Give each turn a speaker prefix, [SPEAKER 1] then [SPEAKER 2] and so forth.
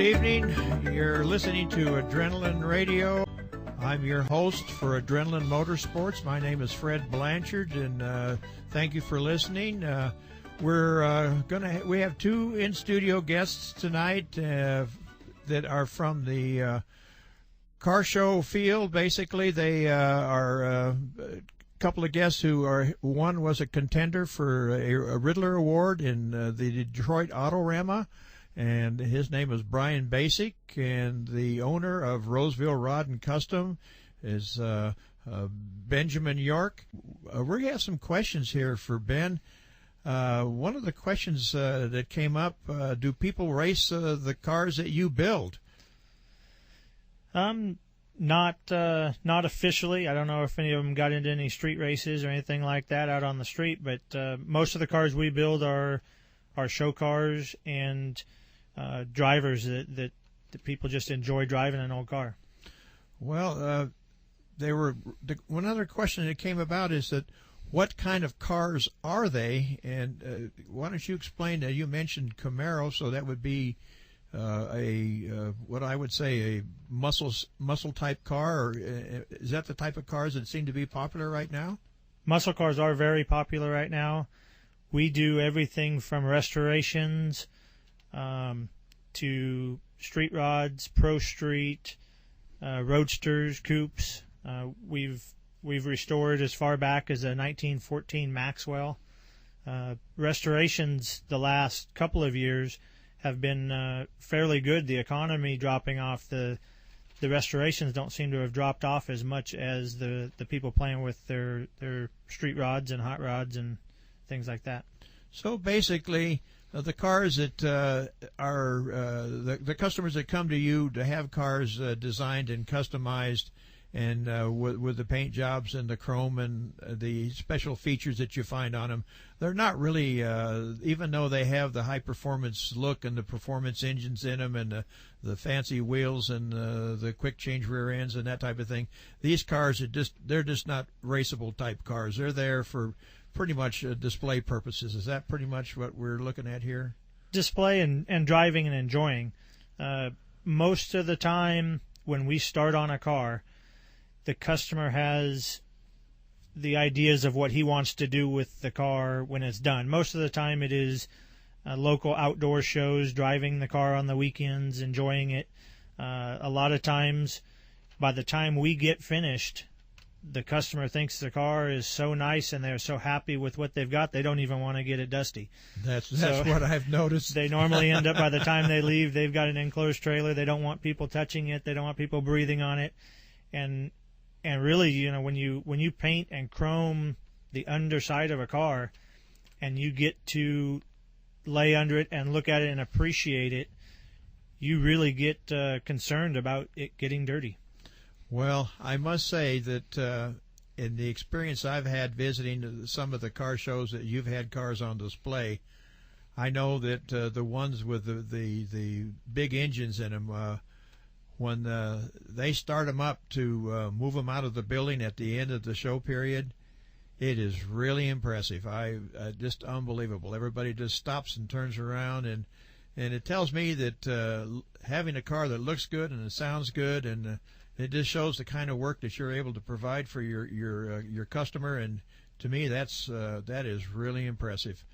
[SPEAKER 1] evening. You're listening to Adrenaline Radio. I'm your host for Adrenaline Motorsports. My name is Fred Blanchard, and thank you for listening. We have two in-studio guests tonight that are from the car show field. Basically, they are a couple of guests one was a contender for a Riddler Award in the Detroit Autorama, and his name is Brian Basic, and the owner of Roseville Rod and Custom is Benjamin York. We're going to have some questions here for Ben. One of the questions that came up, do people race the cars that you build?
[SPEAKER 2] Not officially. I don't know if any of them got into any street races or anything like that out on the street, but most of the cars we build are show cars and drivers that people just enjoy driving an old car.
[SPEAKER 1] Well, one other question that came about is that what kind of cars are they? And why don't you explain? You mentioned Camaro, so that would be what I would say a muscle type car, or is that the type of cars that seem to be popular right now?
[SPEAKER 2] Muscle cars are very popular right now. We do everything from restorations to street rods, pro street, roadsters, coupes. We've restored as far back as a 1914 Maxwell. Restorations the last couple of years have been fairly good. The economy dropping off, the restorations don't seem to have dropped off as much as the people playing with their street rods and hot rods and things like that.
[SPEAKER 1] So basically, the cars that are the customers that come to you to have cars designed and customized, and with the paint jobs and the chrome and the special features that you find on them, they're not really, even though they have the high performance look and the performance engines in them and the fancy wheels and the quick change rear ends and that type of thing, these cars they're just not raceable type cars. They're there for pretty much display purposes. Is that pretty much what we're looking at here?
[SPEAKER 2] Display and driving and enjoying. Most of the time when we start on a car, the customer has the ideas of what he wants to do with the car when it's done. Most of the time it is local outdoor shows, driving the car on the weekends, enjoying it. A lot of times, by the time we get finished, the customer thinks the car is so nice and they're so happy with what they've got, they don't even want to get it dusty.
[SPEAKER 1] That's what I've noticed.
[SPEAKER 2] They normally end up, by the time they leave, they've got an enclosed trailer. They don't want people touching it. They don't want people breathing on it. And really, when you paint and chrome the underside of a car and you get to lay under it and look at it and appreciate it, you really get concerned about it getting dirty.
[SPEAKER 1] Well, I must say that in the experience I've had visiting some of the car shows that you've had cars on display, I know that the ones with the big engines in them, when they start them up to move them out of the building at the end of the show period, it is really impressive. Just unbelievable. Everybody just stops and turns around, and it tells me that having a car that looks good and it sounds good, and it just shows the kind of work that you're able to provide for your customer, and to me that is really impressive.